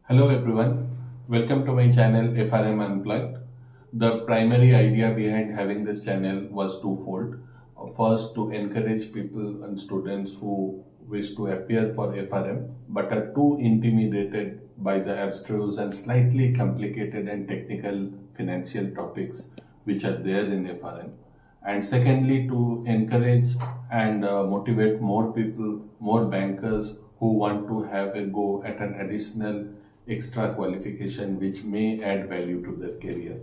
Hello everyone, welcome to my channel FRM Unplugged. The primary idea behind having this channel was twofold. First, to encourage people and students who wish to appear for FRM but are too intimidated by the abstruse and slightly complicated and technical financial topics which are there in FRM. And secondly, to encourage and motivate more people, more bankers who want to have a go at an additional extra qualification which may add value to their career.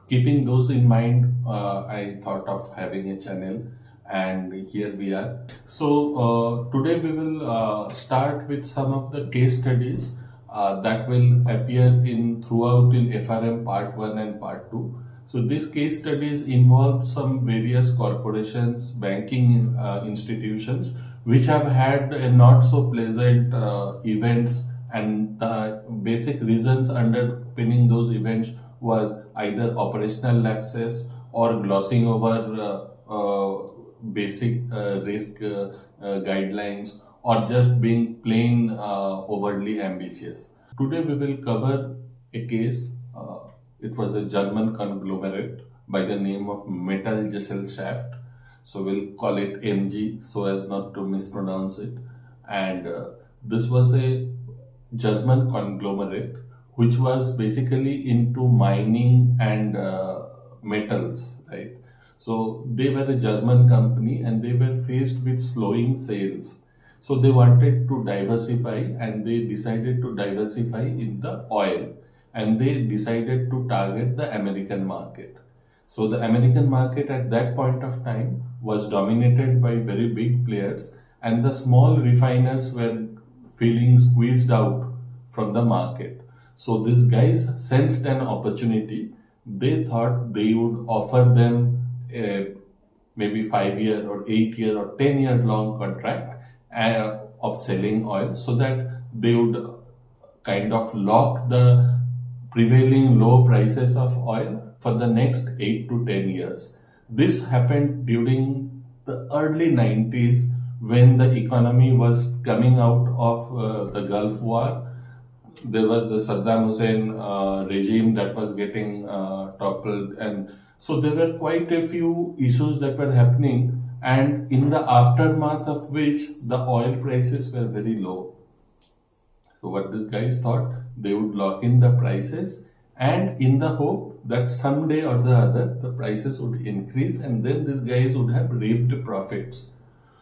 Keeping those in mind, I thought of having a channel, and here we are. So today we will start with some of the case studies that will appear in throughout in FRM part 1 and part 2. So these case studies involve some various corporations, banking institutions which have had a not so pleasant events, and the basic reasons underpinning those events was either operational lapses or glossing over basic risk guidelines, or just being plain overly ambitious. Today we will cover a case. It was a German conglomerate by the name of Metallgesselschaft. So we'll call it MG so as not to mispronounce it. And this was a German conglomerate which was basically into mining and metals, right? So they were a German company and they were faced with slowing sales. So they wanted to diversify, and they decided to diversify in the oil, and they decided to target the American market. So the American market at that point of time was dominated by very big players, and the small refiners were feeling squeezed out from the market. So these guys sensed an opportunity. They thought they would offer them a maybe 5 year or 8 year or 10 year long contract of selling oil, so that they would kind of lock the prevailing low prices of oil for the next 8 to 10 years. This happened during the early 90s when the economy was coming out of the Gulf War. There was the Saddam Hussein regime that was getting toppled, and so there were quite a few issues that were happening, and in the aftermath of which the oil prices were very low. So what these guys thought, they would lock in the prices, and in the hope that someday or the other the prices would increase, and then these guys would have reaped profits.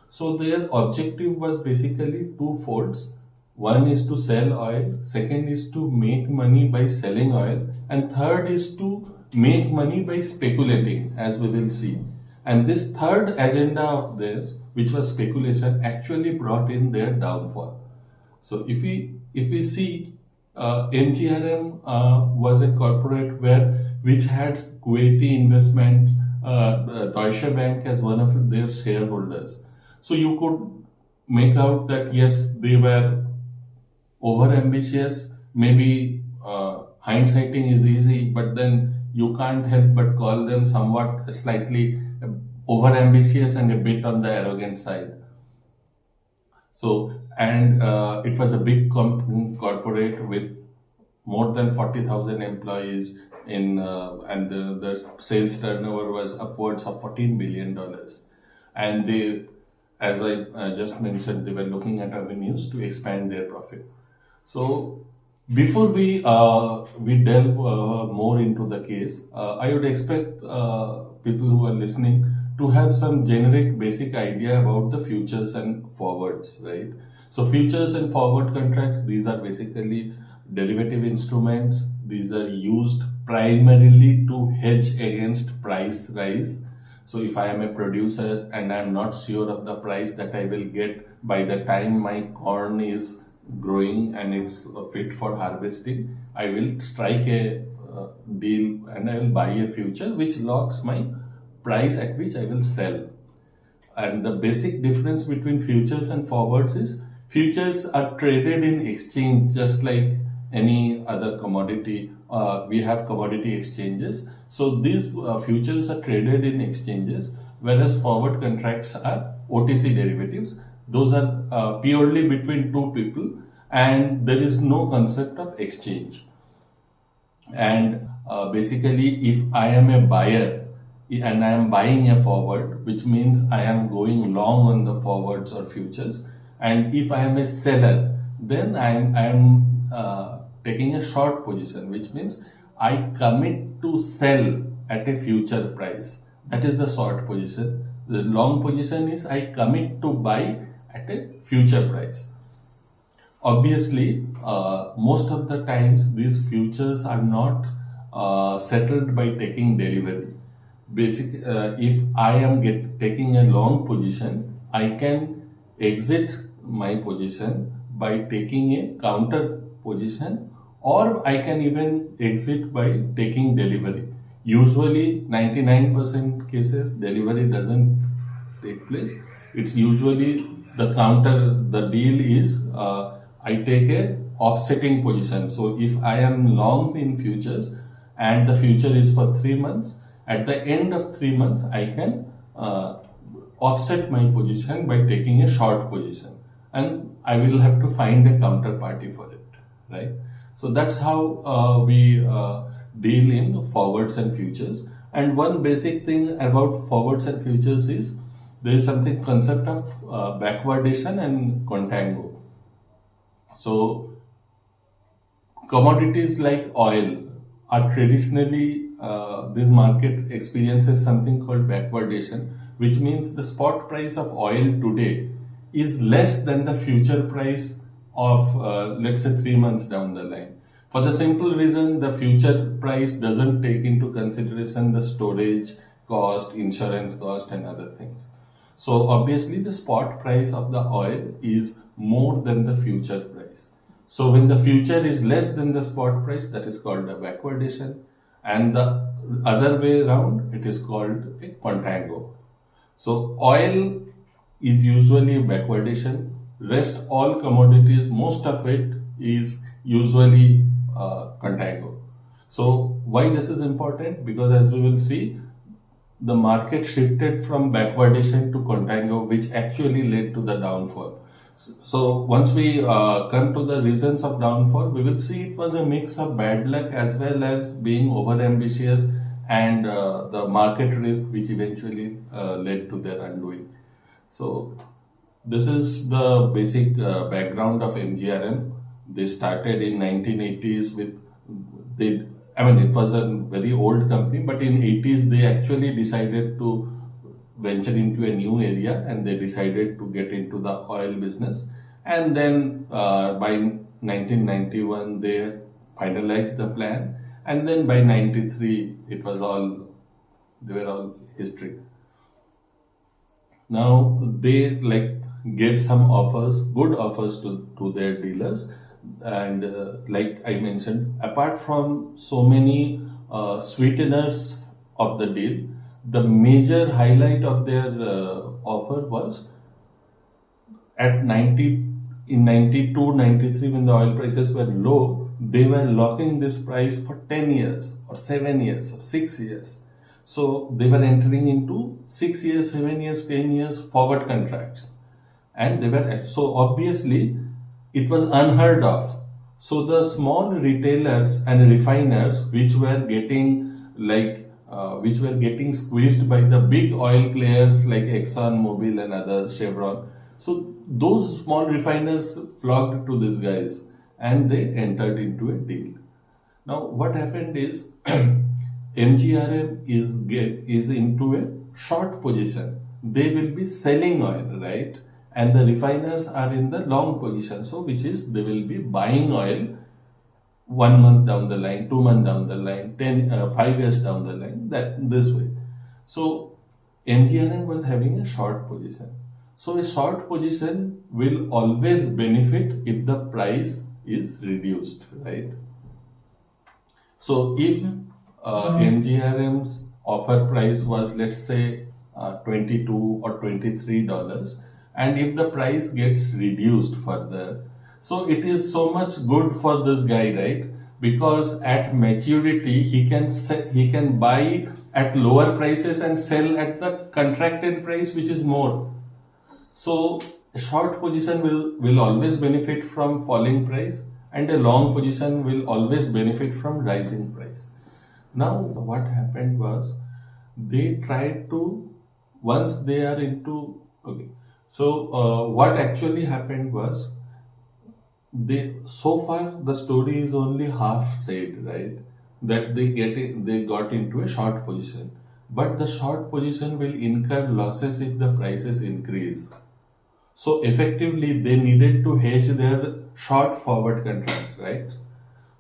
So their objective was basically twofold. One is to sell oil, second is to make money by selling oil, and third is to make money by speculating, as we will see. And this third agenda of theirs, which was speculation, actually brought in their downfall. So if we see, MGRM was a corporate which had Kuwaiti investments, Deutsche Bank as one of their shareholders. So you could make out that yes, they were over ambitious. Maybe hindsighting is easy, but then you can't help but call them somewhat slightly over ambitious and a bit on the arrogant side. So, and it was a big corporate with more than 40,000 employees and the sales turnover was upwards of $14 billion. And they, as I just mentioned, they were looking at avenues to expand their profit. So before we delve more into the case, I would expect people who are listening to have some generic basic idea about the futures and forwards, right? So futures and forward contracts, these are basically derivative instruments. These are used primarily to hedge against price rise. So if I am a producer and I am not sure of the price that I will get by the time my corn is growing and it's fit for harvesting, I will strike a deal and I will buy a future which locks my price at which I will sell. And the basic difference between futures and forwards is futures are traded in exchange just like any other commodity. We have commodity exchanges. So these futures are traded in exchanges, whereas forward contracts are OTC derivatives. Those are purely between two people, and there is no concept of exchange. And basically, if I am a buyer and I am buying a forward, which means I am going long on the forwards or futures, and if I am a seller, then I am taking a short position, which means I commit to sell at a future price. That is the short position. The long position is I commit to buy at a future price. Obviously, most of the times these futures are not settled by taking delivery. If I am taking a long position, I can exit my position by taking a counter position, or I can even exit by taking delivery. Usually, 99% cases delivery doesn't take place. It's usually the counter. The deal is I take a offsetting position. So if I am long in futures and the future is for 3 months, at the end of 3 months I can offset my position by taking a short position, and I will have to find a counterparty for it, right? So that's how we deal in forwards and futures. And one basic thing about forwards and futures is there is something concept of backwardation and contango. So commodities like oil are traditionally, this market experiences something called backwardation, which means the spot price of oil today is less than the future price of, let's say, 3 months down the line. For the simple reason, the future price doesn't take into consideration the storage cost, insurance cost, and other things. So obviously the spot price of the oil is more than the future price. So when the future is less than the spot price, that is called a backwardation, and the other way around, it is called a contango. So oil is usually backwardation. Rest all commodities, most of it is usually contango. So why this is important? Because as we will see, the market shifted from backwardation to contango, which actually led to the downfall. So once we come to the reasons of downfall, we will see it was a mix of bad luck as well as being over ambitious and the market risk, which eventually led to their undoing. So this is the basic background of MGRM. They started in 1980s with they. I mean, it was a very old company, but in 80s they actually decided to venture into a new area, and they decided to get into the oil business. And then by 1991 they finalized the plan, and then by 93 it was all they were all history. Now they gave some offers, good offers to their dealers, and like I mentioned, apart from so many sweeteners of the deal, the major highlight of their offer was at 90 in 92, 93, when the oil prices were low, they were locking this price for 10 years or 7 years or 6 years. So they were entering into 6 years, 7 years, 10 years forward contracts, and they were so obviously it was unheard of. So the small retailers and refiners, which were getting squeezed by the big oil players like Exxon Mobil and others, Chevron. So those small refiners flocked to these guys, and they entered into a deal. Now what happened is MGRM is into a short position. They will be selling oil, right? And the refiners are in the long position. So which is they will be buying oil 1 month down the line, 2 months down the line, 5 years down the line, that this way. So MGRM was having a short position. So a short position will always benefit if the price is reduced, right? So if MGRM's offer price was, let's say, $22 or $23, and if the price gets reduced further, so it is so much good for this guy, right? Because at maturity he can buy at lower prices and sell at the contracted price, which is more. So a short position will always benefit from falling price, and a long position will always benefit from rising price. Now, what happened was they tried to, once they are into, okay, so what actually happened was, they, so far the story is only half said, right? That they got into a short position, but the short position will incur losses if the prices increase. So effectively, they needed to hedge their short forward contracts, right?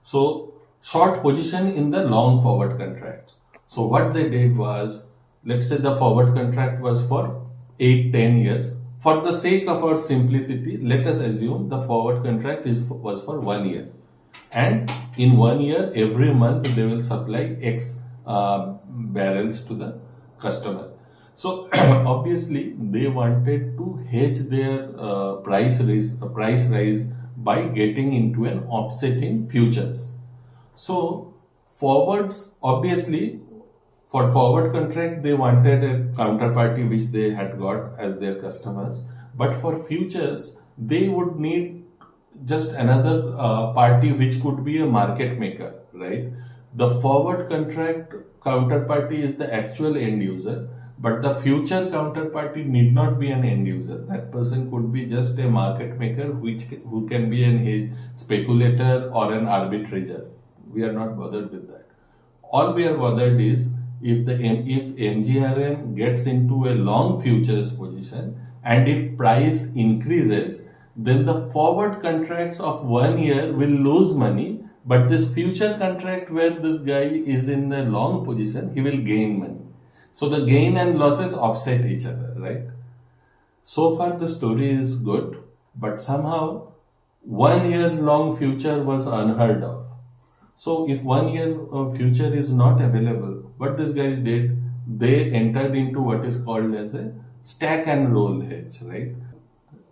So short position in the long forward contracts. So what they did was, let's say the forward contract was for 8-10 years. For the sake of our simplicity, let us assume the forward contract was for 1 year. And in 1 year, every month they will supply X barrels to the customer. So obviously they wanted to hedge their price rise by getting into an offsetting futures. So forwards, obviously, for forward contract they wanted a counterparty which they had got as their customers, but for futures they would need just another party which could be a market maker, right? The forward contract counterparty is the actual end user, but the future counterparty need not be an end user. That person could be just a market maker who can be a speculator or an arbitrager. We are not bothered with that. All we are bothered is if MGRM gets into a long futures position, and if price increases, then the forward contracts of 1 year will lose money, but this future contract where this guy is in a long position, he will gain money. So the gain and losses offset each other, right? So far the story is good, but somehow 1 year long future was unheard of. So if 1 year future is not available, what these guys did, they entered into what is called as a stack and roll hedge, right?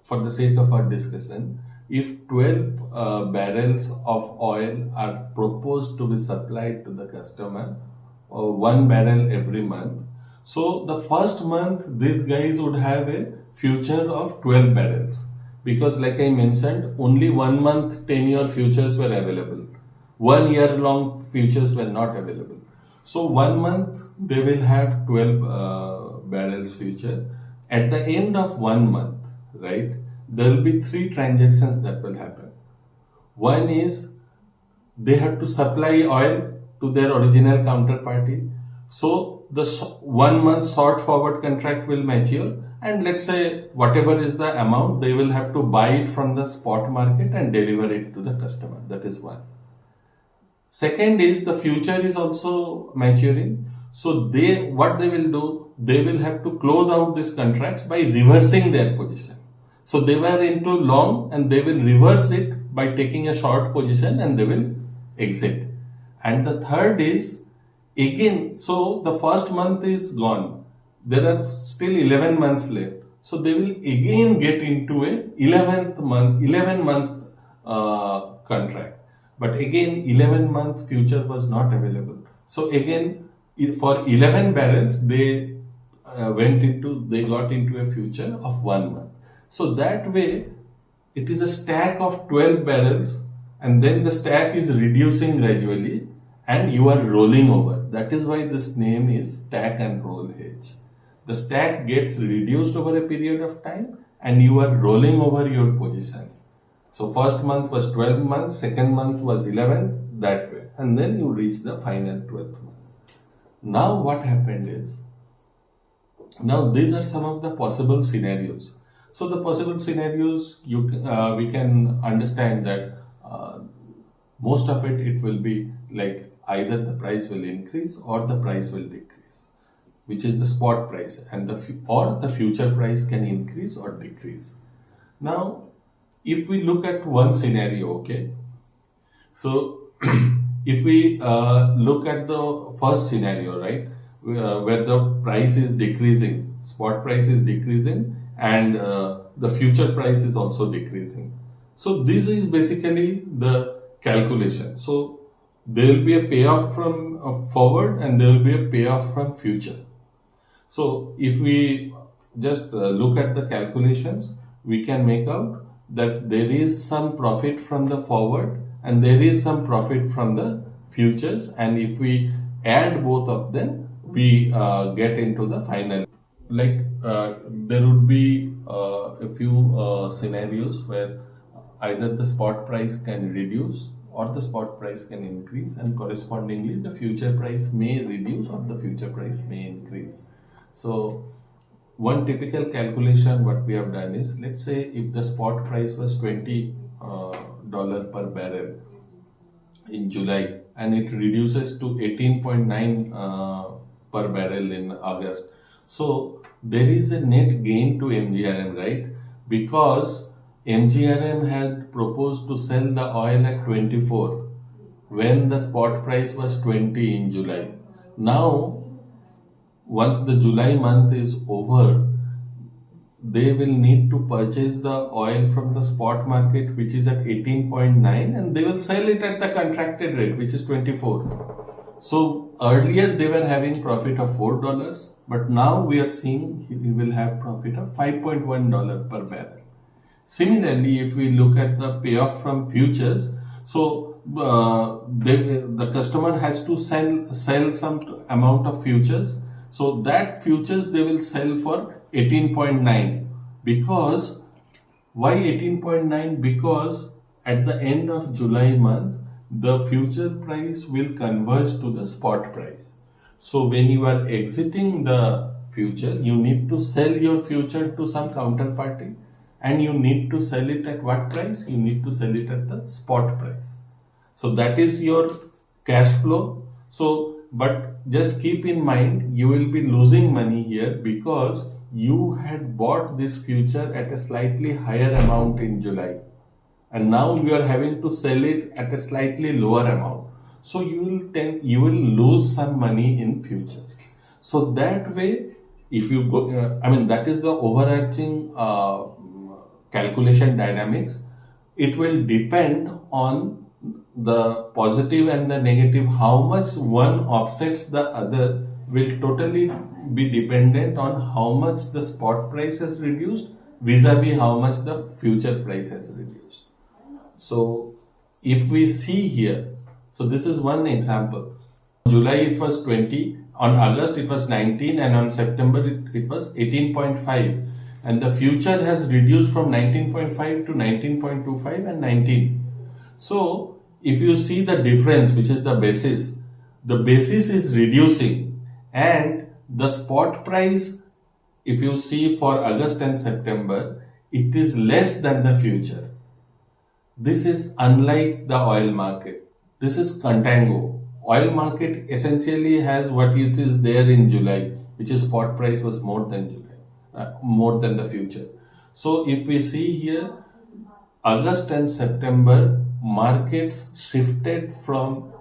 For the sake of our discussion, if 12 barrels of oil are proposed to be supplied to the customer, 1 barrel every month, so the first month these guys would have a future of 12 barrels, because like I mentioned, only 1 month 10-year futures were available. 1 year long futures were not available. So 1 month they will have 12 barrels future. At the end of 1 month, right, there will be 3 transactions that will happen. One is they have to supply oil to their original counterparty. So the 1 month short forward contract will mature, and let's say whatever is the amount, they will have to buy it from the spot market and deliver it to the customer. That is one. Second is the future is also maturing. So what they will do, they will have to close out these contracts by reversing their position. So they were into long and they will reverse it by taking a short position and they will exit. And the third is, again, so the first month is gone. There are still 11 months left. So they will again get into a 11 month contract. But again, 11-month future was not available. So again, for 11 barrels, they got into a future of 1 month. So that way, it is a stack of 12 barrels, and then the stack is reducing gradually, and you are rolling over. That is why this name is stack and roll hedge. The stack gets reduced over a period of time, and you are rolling over your position. So first month was 12 months, second month was 11, that way. And then you reach the final 12th month. Now what happened is, now these are some of the possible scenarios. So the possible scenarios, we can understand that most of it will be like either the price will increase or the price will decrease, which is the spot price, and or the future price can increase or decrease. Now, if we look at one scenario, okay, so if we look at the first scenario, right, where the price is decreasing, spot price is decreasing, and the future price is also decreasing. So this is basically the calculation. So there will be a payoff from forward and there will be a payoff from future. So if we just look at the calculations, we can make out that there is some profit from the forward and there is some profit from the futures, and if we add both of them, we get into the final. Like there would be a few scenarios where either the spot price can reduce or the spot price can increase, and correspondingly the future price may reduce or the future price may increase. So one typical calculation what we have done is, let's say if the spot price was $20 per barrel in July and it reduces to 18.9 per barrel in August. So there is a net gain to MGRM, right? Because MGRM had proposed to sell the oil at 24 when the spot price was 20 in July. Now, once the July month is over, they will need to purchase the oil from the spot market, which is at 18.9, and they will sell it at the contracted rate, which is 24. So earlier they were having profit of $4, but now we are seeing he will have profit of $5.1 per barrel. Similarly, if we look at the payoff from futures, so the customer has to sell some amount of futures. So that futures they will sell for 18.9. Because why 18.9? Because at the end of July month, the future price will converge to the spot price. So when you are exiting the future, you need to sell your future to some counterparty, and you need to sell it at what price? You need to sell it at the spot price. So that is your cash flow. So but just keep in mind, you will be losing money here because you had bought this future at a slightly higher amount in July, and now you are having to sell it at a slightly lower amount. So you will lose some money in futures. So that way, if you go, that is the overarching calculation dynamics. It will depend on the positive and the negative. How much one offsets the other will totally be dependent on how much the spot price has reduced vis-a-vis how much the future price has reduced. So if we see here, so this is one example. July it was 20, on August it was 19, and on September it was 18.5, and the future has reduced from 19.5 to 19.25 and 19. So if you see the difference, which is the basis is reducing, and the spot price, if you see for August and September, it is less than the future. This is unlike the oil market. This is contango. Oil market essentially has what it is there in July, which is spot price was more than July, more than the future. So if we see here, August and September, markets shifted from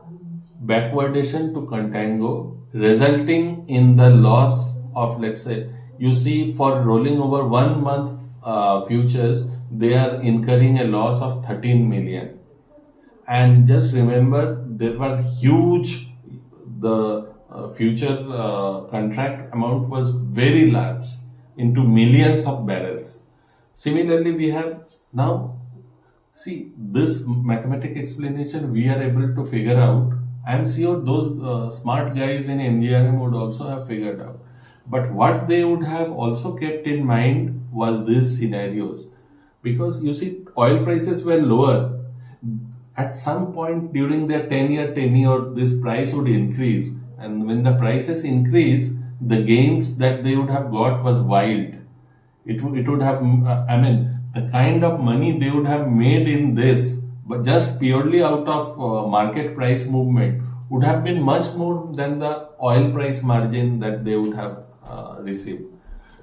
backwardation to contango, resulting in the loss of, let's say, you see for rolling over 1 month futures, they are incurring a loss of 13 million. And just remember, there were huge, the future contract amount was very large, into millions of barrels. Similarly, we have now, see, this mathematic explanation we are able to figure out. I am sure those smart guys in MGRM would also have figured out. But what they would have also kept in mind was these scenarios. Because you see, oil prices were lower. At some point during their 10-year tenure, this price would increase. And when the prices increase, the gains that they would have got was wild. It would have, the kind of money they would have made in this, but just purely out of market price movement, would have been much more than the oil price margin that they would have received.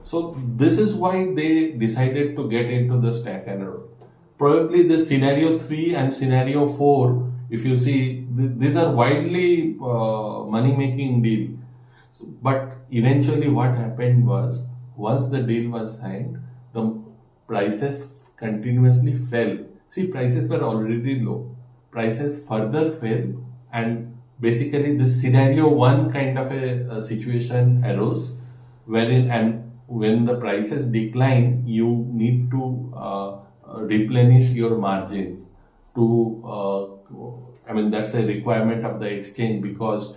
So this is why they decided to get into the stack and roll. Probably the scenario 3 and scenario 4, if you see, these are widely money-making deal. So, but eventually what happened was, once the deal was signed, the prices continuously fell. See, prices were already low. Prices further fell, and basically this scenario 1 kind of a situation arose, wherein, and when the prices decline, you need to replenish your margins to, I mean, that's a requirement of the exchange, because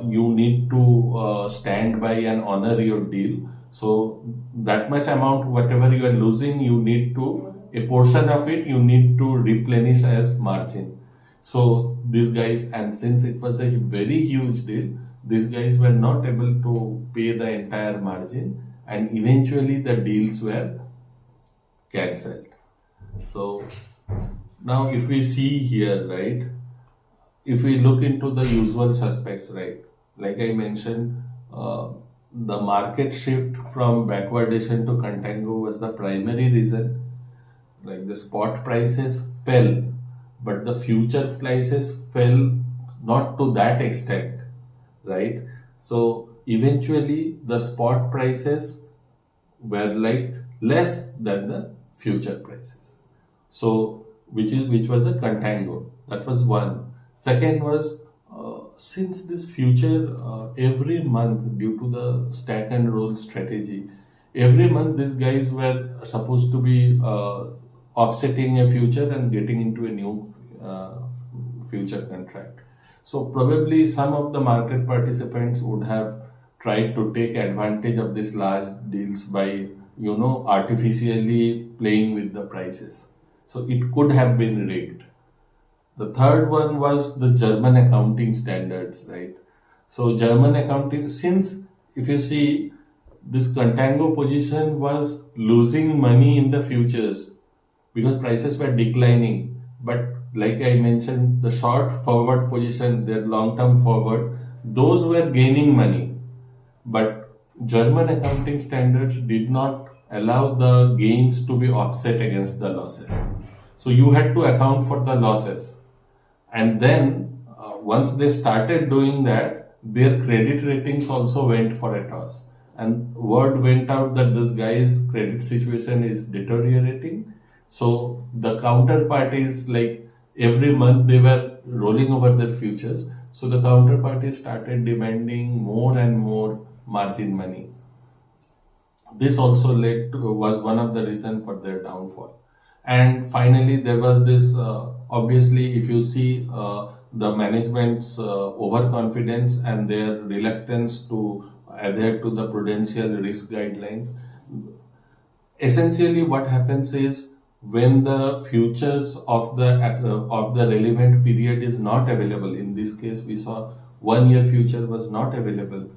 you need to stand by and honor your deal. So that much amount, whatever you are losing, you need to, a portion of it, you need to replenish as margin. So these guys, and since it was a very huge deal, these guys were not able to pay the entire margin, and eventually the deals were cancelled. So now if we see here, right, if we look into the usual suspects, right, like I mentioned, the market shift from backwardation to contango was the primary reason. Like the spot prices fell, but the future prices fell not to that extent, right? So eventually the spot prices were like less than the future prices. So which was a contango. That was one. Second was, since this future, every month, due to the stack and roll strategy, every month these guys were supposed to be offsetting a future and getting into a new future contract. So probably some of the market participants would have tried to take advantage of these large deals by, artificially playing with the prices. So it could have been rigged. The third one was the German accounting standards, right? So German accounting, since if you see, this contango position was losing money in the futures because prices were declining. But like I mentioned, the short forward position, their long-term forward, those were gaining money. But German accounting standards did not allow the gains to be offset against the losses. So you had to account for the losses. And then once they started doing that, their credit ratings also went for a toss. And word went out that this guy's credit situation is deteriorating. So the counterparties, like every month they were rolling over their futures. So the counterparties started demanding more and more margin money. This also was one of the reasons for their downfall. And finally, there was this, obviously, if you see the management's overconfidence and their reluctance to adhere to the prudential risk guidelines. Essentially, what happens is, when the futures of the relevant period is not available, in this case we saw 1 year future was not available,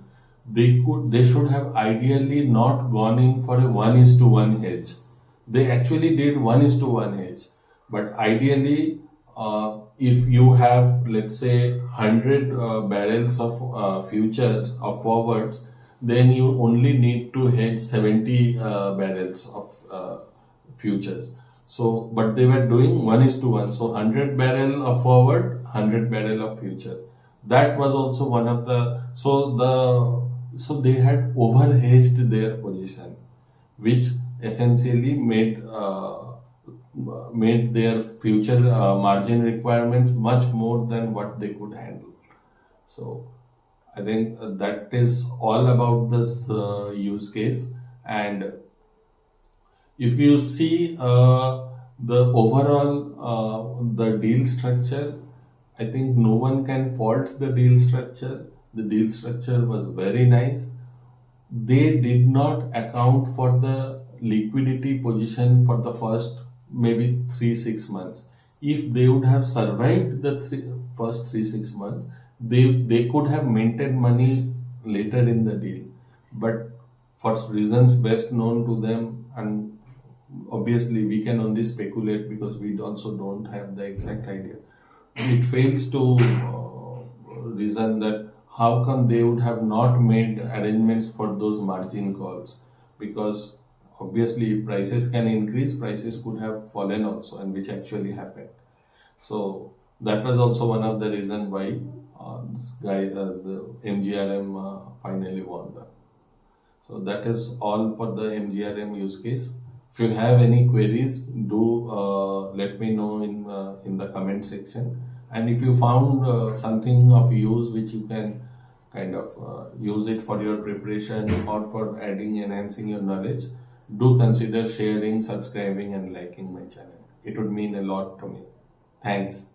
they should have ideally not gone in for a 1:1 hedge. They actually did 1:1 hedge, but ideally, if you have, let's say, 100 barrels of futures of forwards, then you only need to hedge 70 barrels of futures. So, but they were doing 1:1, so 100 barrel of forward, 100 barrel of future. That was also one of the, so they had overhedged their position, which essentially made their future margin requirements much more than what they could handle. So I think that is all about this use case. And if you see the overall the deal structure, I think no one can fault the deal structure. The deal structure was very nice. They did not account for the liquidity position for the first maybe 3-6 months. If they would have survived the first 3-6 months, they could have maintained money later in the deal. But for reasons best known to them, and obviously we can only speculate because we also don't have the exact idea, it fails to reason that how come they would have not made arrangements for those margin calls, because obviously if prices can increase, prices could have fallen also, and which actually happened. So that was also one of the reasons why this guy, the MGRM finally won. So that is all for the MGRM use case. If you have any queries, do let me know in the comment section. And if you found something of use which you can kind of use it for your preparation or for adding, enhancing your knowledge, do consider sharing, subscribing, and liking my channel. It would mean a lot to me. Thanks.